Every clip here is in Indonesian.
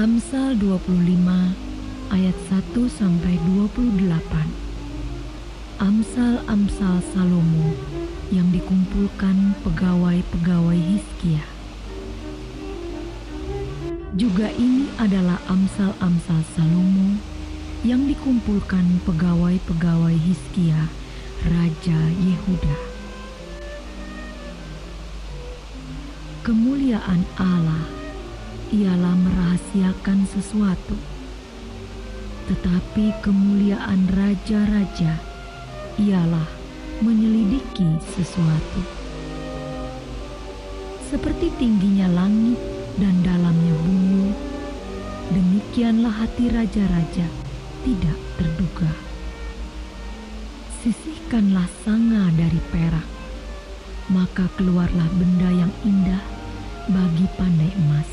Amsal 25 ayat 1 sampai 28. Amsal-amsal Salomo yang dikumpulkan pegawai-pegawai Hizkia. Juga ini adalah amsal-amsal Salomo yang dikumpulkan pegawai-pegawai Hizkia, Raja Yehuda. Kemuliaan Allah ialah merahasiakan sesuatu, tetapi kemuliaan raja-raja ialah menyelidiki sesuatu. Seperti tingginya langit dan dalamnya bumi, demikianlah hati raja-raja tidak terduga. Sisihkanlah sanga dari perak, maka keluarlah benda yang indah bagi pandai emas.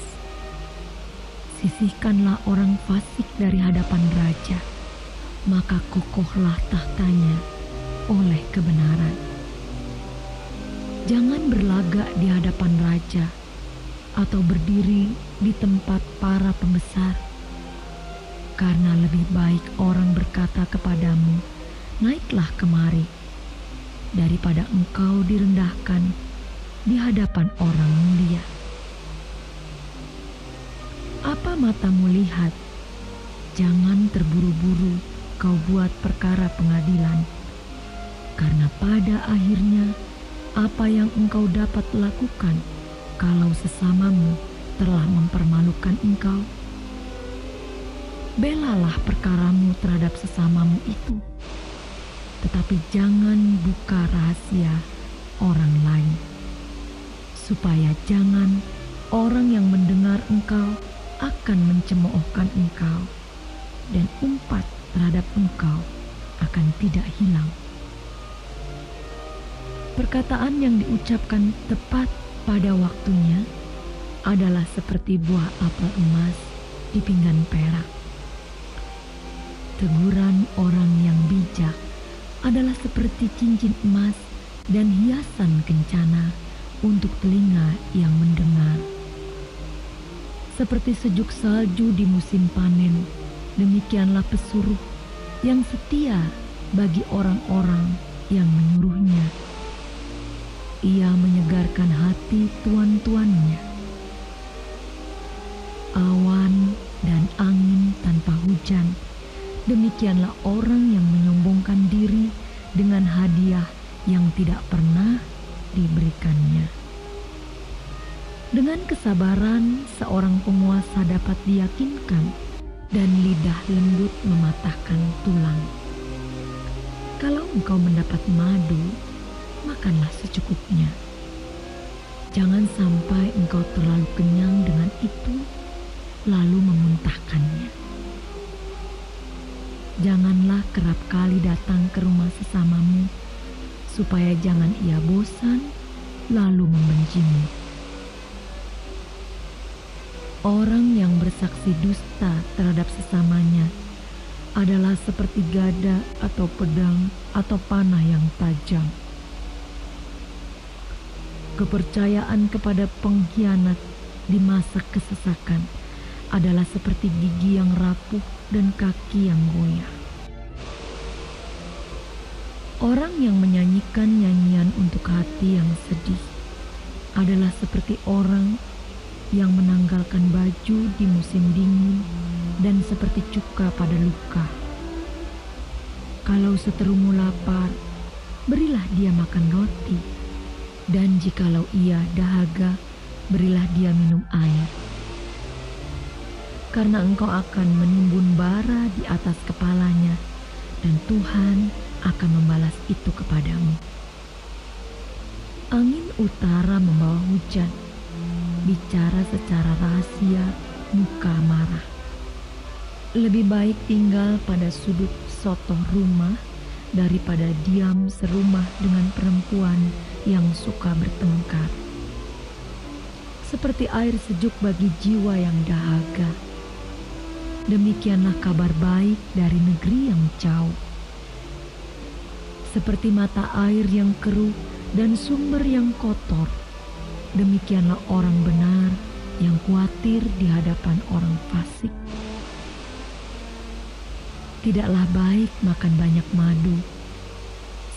Sisihkanlah orang fasik dari hadapan raja, maka kokohlah tahtanya oleh kebenaran. Jangan berlagak di hadapan raja atau berdiri di tempat para pembesar, karena lebih baik orang berkata kepadamu, "Naiklah kemari," daripada engkau direndahkan di hadapan orang mulia. Apa matamu lihat, jangan terburu-buru kau buat perkara pengadilan, karena pada akhirnya apa yang engkau dapat lakukan kalau sesamamu telah mempermalukan engkau? Belalah perkaramu terhadap sesamamu itu, tetapi jangan buka rahasia orang lain, supaya jangan orang yang mendengar engkau akan mencemoohkan engkau, dan umpat terhadap engkau akan tidak hilang. Perkataan yang diucapkan tepat pada waktunya adalah seperti buah apel emas di pinggan perak. Teguran orang yang bijak adalah seperti cincin emas dan hiasan kencana untuk telinga yang mendengar. Seperti sejuk salju di musim panen, demikianlah pesuruh yang setia bagi orang-orang yang menyuruhnya. Ia menyegarkan hati tuan-tuannya. Awan dan angin tanpa hujan, demikianlah orang yang menyombongkan diri dengan hadiah yang tidak pernah diberikannya. Dengan kesabaran, seorang penguasa dapat diyakinkan, dan lidah lembut mematahkan tulang. Kalau engkau mendapat madu, makanlah secukupnya. Jangan sampai engkau terlalu kenyang dengan itu, lalu memuntahkannya. Janganlah kerap kali datang ke rumah sesamamu, supaya jangan ia bosan, lalu membencimu. Orang yang bersaksi dusta terhadap sesamanya adalah seperti gada atau pedang atau panah yang tajam. Kepercayaan kepada pengkhianat di masa kesesakan adalah seperti gigi yang rapuh dan kaki yang goyah. Orang yang menyanyikan nyanyian untuk hati yang sedih adalah seperti orang yang menanggalkan baju di musim dingin dan seperti cuka pada luka. Kalau seterumu lapar, berilah dia makan roti, dan jikalau ia dahaga, berilah dia minum air. Karena engkau akan menimbun bara di atas kepalanya, dan Tuhan akan membalas itu kepadamu. Angin utara membawa hujan, bicara secara rahasia, muka marah. Lebih baik tinggal pada sudut sotoh rumah daripada diam serumah dengan perempuan yang suka bertengkar. Seperti air sejuk bagi jiwa yang dahaga, demikianlah kabar baik dari negeri yang jauh. Seperti mata air yang keruh dan sumber yang kotor, demikianlah orang benar yang khawatir di hadapan orang fasik. Tidaklah baik makan banyak madu,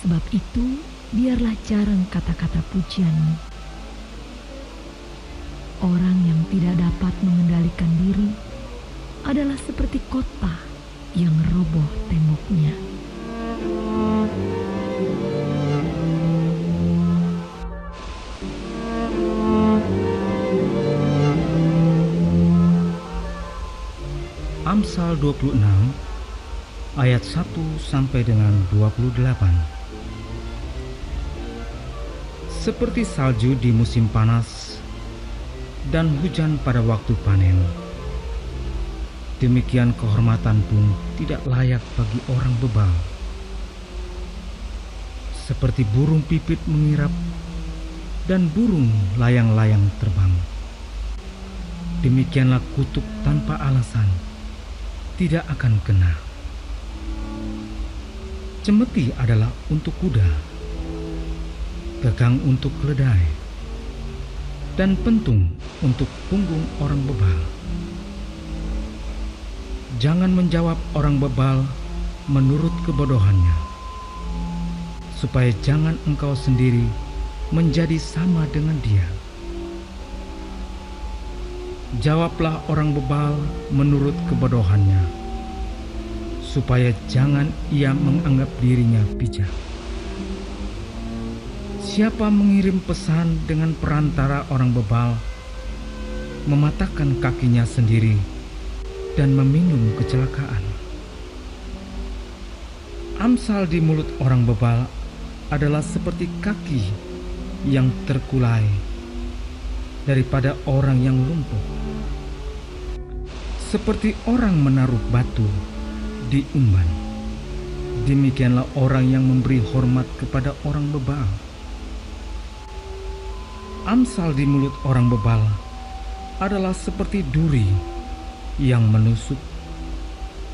sebab itu biarlah jarang kata-kata pujianmu. Orang yang tidak dapat mengendalikan diri adalah seperti kota yang roboh temboknya. Amsal 26 ayat 1 sampai dengan 28. Seperti salju di musim panas dan hujan pada waktu panen, demikian kehormatan pun tidak layak bagi orang bebal. Seperti burung pipit mengirap dan burung layang-layang terbang, demikianlah kutuk tanpa alasan tidak akan kena. Cemeti adalah untuk kuda, gagang untuk keledai, dan pentung untuk punggung orang bebal. Jangan menjawab orang bebal menurut kebodohannya, supaya jangan engkau sendiri menjadi sama dengan dia. Jawablah orang bebal menurut kebodohannya, supaya jangan ia menganggap dirinya bijak. Siapa mengirim pesan dengan perantara orang bebal, mematahkan kakinya sendiri dan meminum kecelakaan. Amsal di mulut orang bebal adalah seperti kaki yang terkulai daripada orang yang lumpuh. Seperti orang menaruh batu di umban, demikianlah orang yang memberi hormat kepada orang bebal. Amsal di mulut orang bebal adalah seperti duri yang menusuk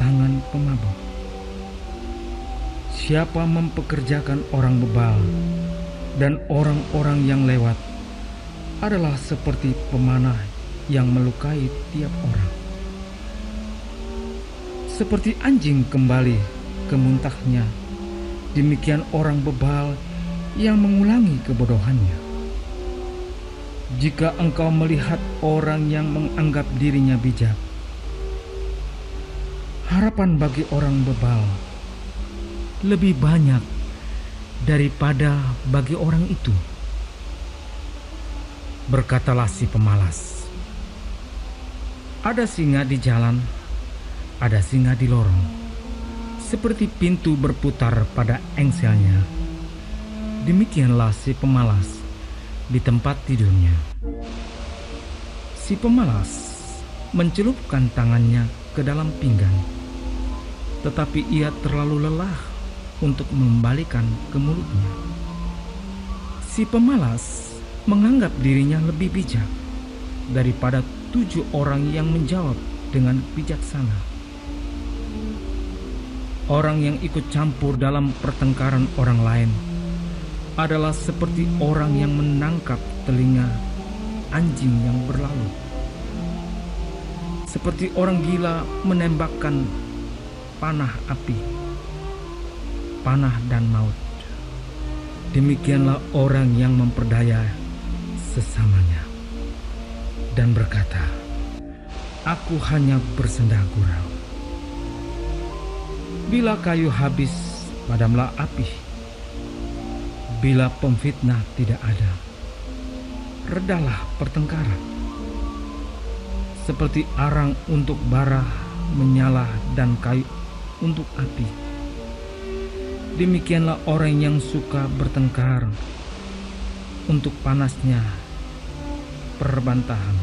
tangan pemabuk. Siapa mempekerjakan orang bebal dan orang-orang yang lewat adalah seperti pemanah yang melukai tiap orang. Seperti anjing kembali ke muntahnya, demikian orang bebal yang mengulangi kebodohannya. Jika engkau melihat orang yang menganggap dirinya bijak, harapan bagi orang bebal lebih banyak daripada bagi orang itu. Berkatalah si pemalas, ada singa di jalan, ada singa di lorong, seperti pintu berputar pada engselnya. Demikianlah si pemalas di tempat tidurnya. Si pemalas mencelupkan tangannya ke dalam pinggan, tetapi ia terlalu lelah untuk mengembalikan ke mulutnya. Si pemalas menganggap dirinya lebih bijak daripada 7 orang yang menjawab dengan bijaksana. Orang yang ikut campur dalam pertengkaran orang lain adalah seperti orang yang menangkap telinga anjing yang berlalu. Seperti orang gila menembakkan panah api, panah dan maut. Demikianlah orang yang memperdaya sesamanya dan berkata, aku hanya bersenda gurau. Bila kayu habis, padamlah api. Bila pemfitnah tidak ada, redalah pertengkaran. Seperti arang untuk bara menyala dan kayu untuk api, demikianlah orang yang suka bertengkar untuk panasnya perbantahan.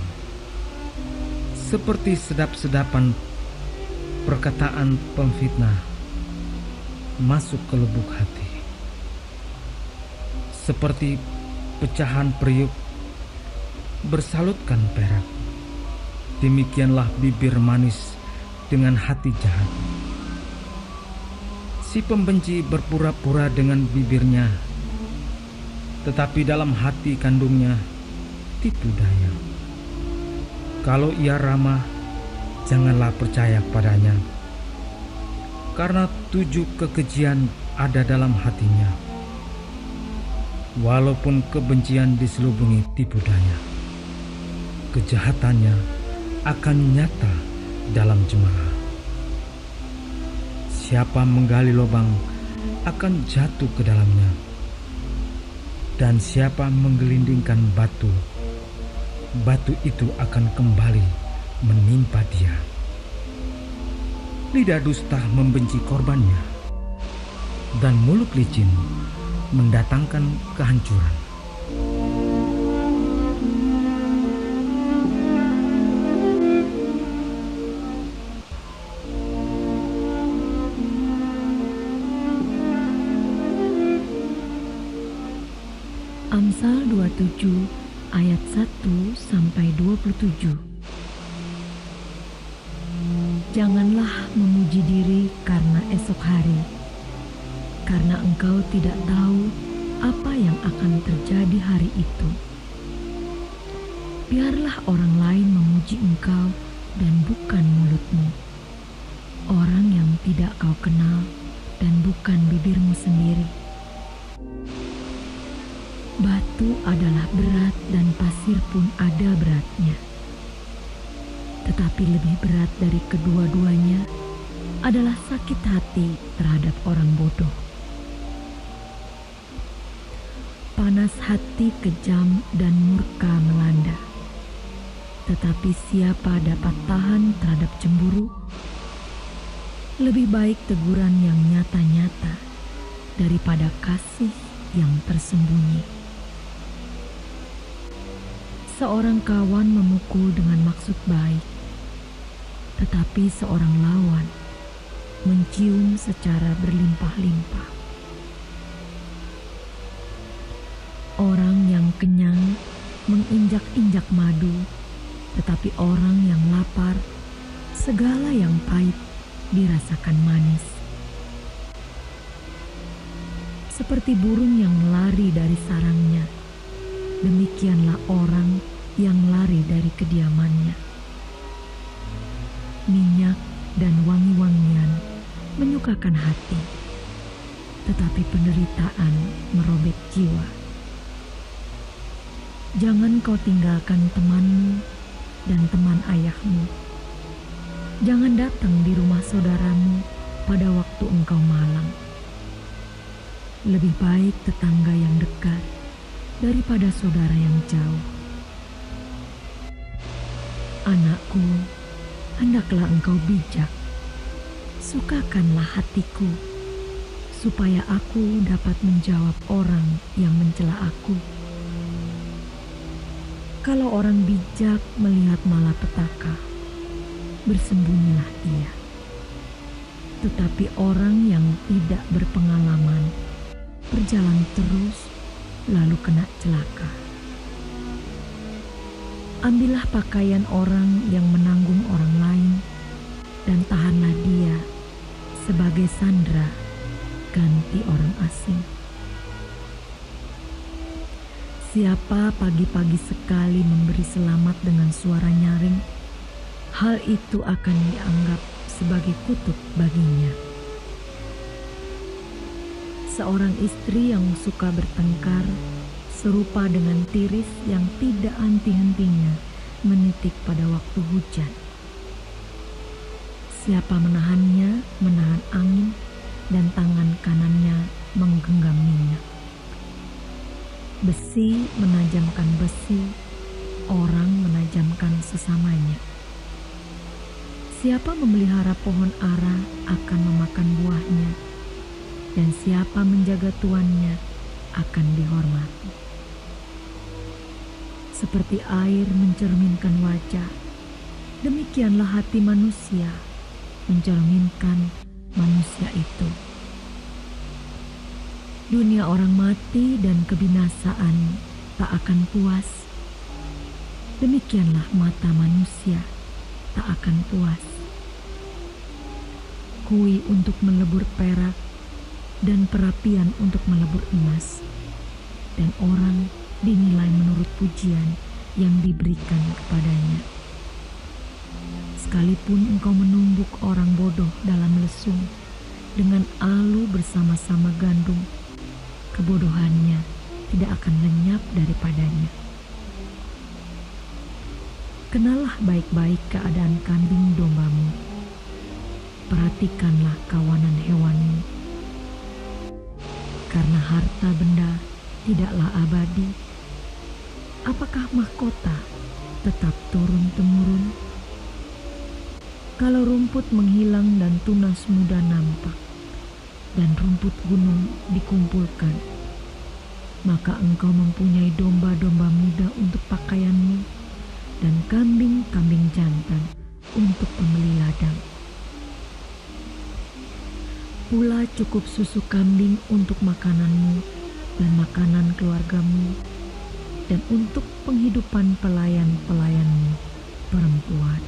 Seperti sedap-sedapan perkataan pemfitnah masuk ke lubuk hati. Seperti pecahan periuk bersalutkan perak, demikianlah bibir manis dengan hati jahat. Si pembenci berpura-pura dengan bibirnya, tetapi dalam hati kandungnya tipu daya. Kalau ia ramah, janganlah percaya padanya, karena 7 kekejian ada dalam hatinya. Walaupun kebencian diselubungi tipu daya, kejahatannya akan nyata dalam jemaah. Siapa menggali lubang akan jatuh ke dalamnya, dan siapa menggelindingkan batu, batu itu akan kembali menimpa dia. Lidah dusta membenci korbannya, dan mulut licin mendatangkan kehancuran. Amsal 27 ayat 1 sampai 27. Janganlah memuji diri karena esok hari, karena engkau tidak tahu apa yang akan terjadi hari itu. Biarlah orang lain memuji engkau dan bukan mulutmu, orang yang tidak kau kenal dan bukan bibirmu sendiri. Batu adalah berat dan pasir pun ada beratnya. Tetapi lebih berat dari kedua-duanya adalah sakit hati terhadap orang bodoh. Panas hati kejam dan murka melanda. Tetapi siapa dapat tahan terhadap cemburu? Lebih baik teguran yang nyata-nyata daripada kasih yang tersembunyi. Seorang kawan memukul dengan maksud baik, tetapi seorang lawan mencium secara berlimpah-limpah. Orang yang kenyang menginjak-injak madu, tetapi orang yang lapar, segala yang pahit dirasakan manis. Seperti burung yang lari dari sarangnya, demikianlah orang yang lari dari kediamannya. Minyak dan wangi-wangian menyukakan hati, tetapi penderitaan merobek jiwa. Jangan kau tinggalkan temanmu dan teman ayahmu. Jangan datang di rumah saudaramu pada waktu engkau malang. Lebih baik tetangga yang dekat daripada saudara yang jauh. Anakku, hendaklah engkau bijak. Sukakanlah hatiku, supaya aku dapat menjawab orang yang mencela aku. Kalau orang bijak melihat malapetaka, bersembunyilah ia. Tetapi orang yang tidak berpengalaman berjalan terus lalu kena celaka. Ambillah pakaian orang yang menanggung orang lain dan tahanlah dia sebagai sandera ganti orang asing. Siapa pagi-pagi sekali memberi selamat dengan suara nyaring, hal itu akan dianggap sebagai kutuk baginya. Seorang istri yang suka bertengkar serupa dengan tiris yang tidak henti-hentinya menitik pada waktu hujan. Siapa menahannya, menahan angin, dan tangan kanannya menggenggam minyak. Besi menajamkan besi, orang menajamkan sesamanya. Siapa memelihara pohon ara akan memakan buahnya, dan siapa menjaga tuannya akan dihormati. Seperti air mencerminkan wajah, demikianlah hati manusia mencerminkan manusia itu. Dunia orang mati dan kebinasaan tak akan puas. Demikianlah mata manusia tak akan puas. Kui untuk melebur perak dan perapian untuk melebur emas, dan orang dinilai menurut pujian yang diberikan kepadanya. Sekalipun engkau menumbuk orang bodoh dalam lesung dengan alu bersama-sama gandum, kebodohannya tidak akan lenyap daripadanya. Kenallah baik-baik keadaan kambing dombamu. Perhatikanlah kawanan hewanmu. Karena harta benda tidaklah abadi, apakah mahkota tetap turun-temurun? Kalau rumput menghilang dan tunas muda nampak, dan rumput gunung dikumpulkan, maka engkau mempunyai domba-domba muda untuk pakaianmu, dan kambing-kambing jantan untuk pembeli ladang. Pula cukup susu kambing untuk makananmu dan makanan keluargamu, dan untuk penghidupan pelayan-pelayanmu perempuan.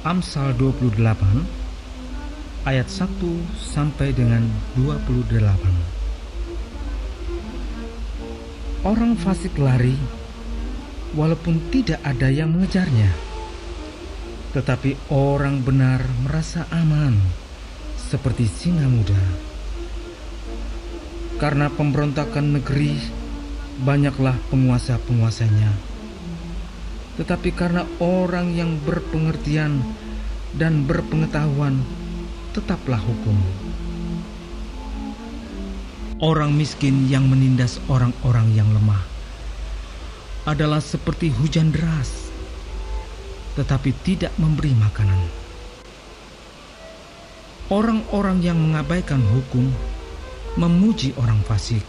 Amsal 28 ayat 1 sampai dengan 28. Orang fasik lari walaupun tidak ada yang mengejarnya, tetapi orang benar merasa aman seperti singa muda. Karena pemberontakan negeri banyaklah penguasa-penguasanya, tetapi karena orang yang berpengertian dan berpengetahuan tetaplah hukum. Orang miskin yang menindas orang-orang yang lemah adalah seperti hujan deras, tetapi tidak memberi makanan. Orang-orang yang mengabaikan hukum memuji orang fasik,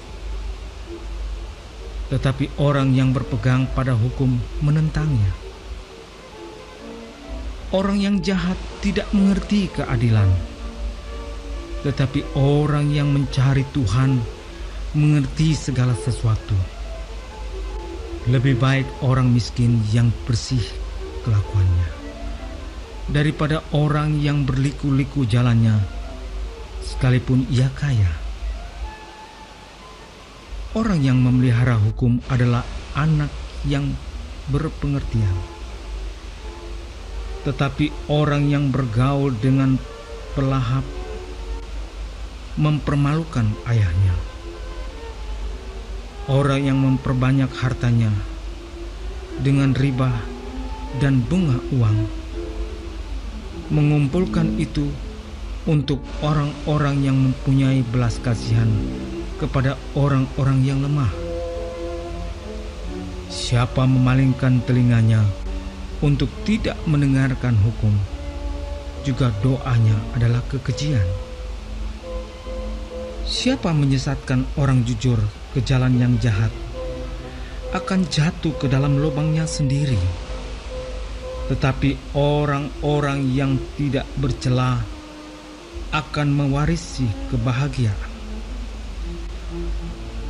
tetapi orang yang berpegang pada hukum menentangnya. Orang yang jahat tidak mengerti keadilan, tetapi orang yang mencari Tuhan mengerti segala sesuatu. Lebih baik orang miskin yang bersih kelakuannya daripada orang yang berliku-liku jalannya, sekalipun ia kaya. Orang yang memelihara hukum adalah anak yang berpengertian, tetapi orang yang bergaul dengan pelahap mempermalukan ayahnya. Orang yang memperbanyak hartanya dengan riba dan bunga uang, mengumpulkan itu untuk orang-orang yang mempunyai belas kasihan kepada orang-orang yang lemah. Siapa memalingkan telinganya untuk tidak mendengarkan hukum, juga doanya adalah kekejian. Siapa menyesatkan orang jujur ke jalan yang jahat, akan jatuh ke dalam lubangnya sendiri. Tetapi orang-orang yang tidak bercela akan mewarisi kebahagiaan.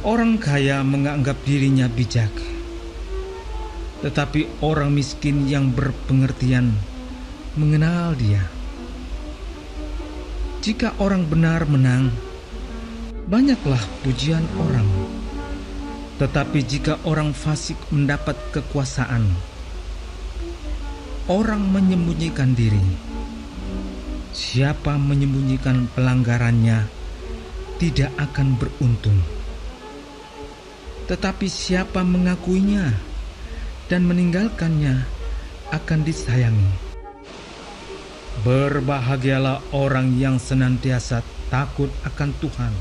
Orang kaya menganggap dirinya bijak, tetapi orang miskin yang berpengertian mengenal dia. Jika orang benar menang, banyaklah pujian orang. Tetapi jika orang fasik mendapat kekuasaan, orang menyembunyikan diri. Siapa menyembunyikan pelanggarannya tidak akan beruntung. Tetapi siapa mengakuinya dan meninggalkannya akan disayangi. Berbahagialah orang yang senantiasa takut akan Tuhan,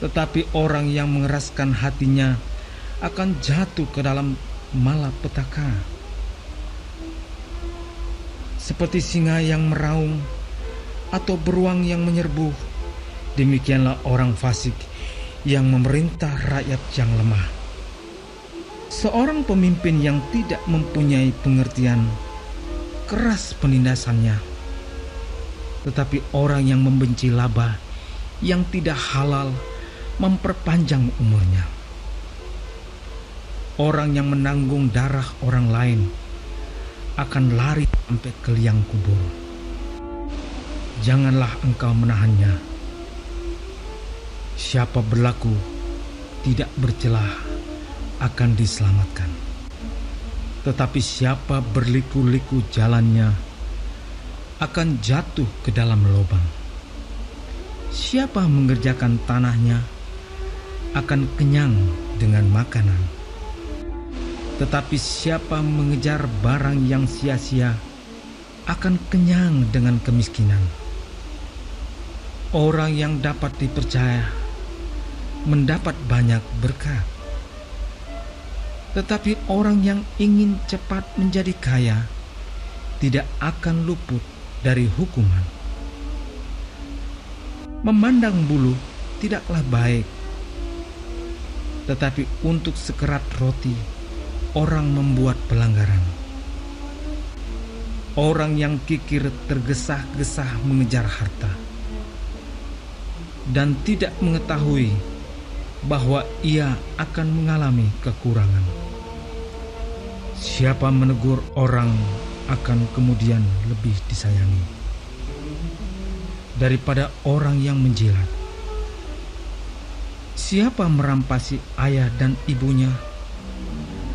tetapi orang yang mengeraskan hatinya akan jatuh ke dalam malapetaka. Seperti singa yang meraung atau beruang yang menyerbu, demikianlah orang fasik yang memerintah rakyat yang lemah. Seorang pemimpin yang tidak mempunyai pengertian, keras penindasannya. Tetapi orang yang membenci laba yang tidak halal memperpanjang umurnya. Orang yang menanggung darah orang lain akan lari sampai ke liang kubur. Janganlah engkau menahannya. Siapa berlaku tidak bercelah akan diselamatkan. Tetapi siapa berliku-liku jalannya akan jatuh ke dalam lubang. Siapa mengerjakan tanahnya akan kenyang dengan makanan. Tetapi siapa mengejar barang yang sia-sia akan kenyang dengan kemiskinan. Orang yang dapat dipercaya mendapat banyak berkat. Tetapi orang yang ingin cepat menjadi kaya tidak akan luput dari hukuman. Memandang bulu tidaklah baik, tetapi untuk sekerat roti orang membuat pelanggaran. Orang yang kikir tergesa-gesa mengejar harta dan tidak mengetahui bahwa ia akan mengalami kekurangan. Siapa menegur orang akan kemudian lebih disayangi daripada orang yang menjilat. Siapa merampasi ayah dan ibunya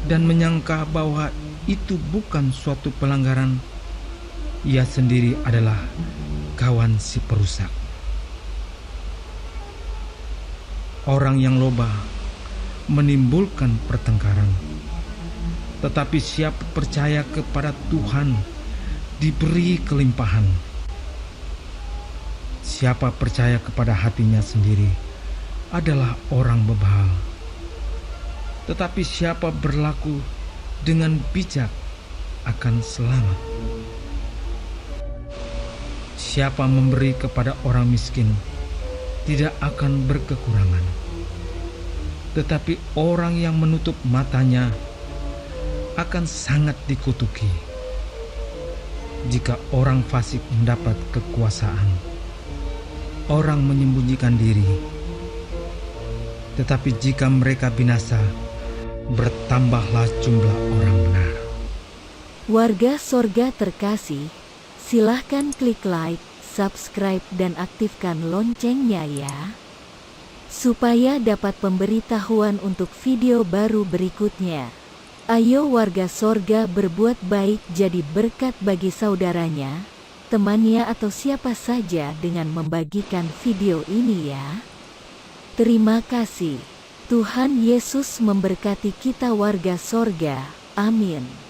dan menyangka bahwa itu bukan suatu pelanggaran, ia sendiri adalah kawan si perusak. Orang yang loba menimbulkan pertengkaran, tetapi siapa percaya kepada Tuhan diberi kelimpahan. Siapa percaya kepada hatinya sendiri adalah orang bebal, tetapi siapa berlaku dengan bijak akan selamat. Siapa memberi kepada orang miskin tidak akan berkekurangan, tetapi orang yang menutup matanya akan sangat dikutuki. Jika orang fasik mendapat kekuasaan, orang menyembunyikan diri. Tetapi jika mereka binasa, bertambahlah jumlah orang benar. Warga Sorga terkasih, silahkan klik like, subscribe dan aktifkan loncengnya ya, supaya dapat pemberitahuan untuk video baru berikutnya. Ayo warga Sorga berbuat baik jadi berkat bagi saudaranya, temannya atau siapa saja dengan membagikan video ini ya. Terima kasih. Tuhan Yesus memberkati kita warga Sorga. Amin.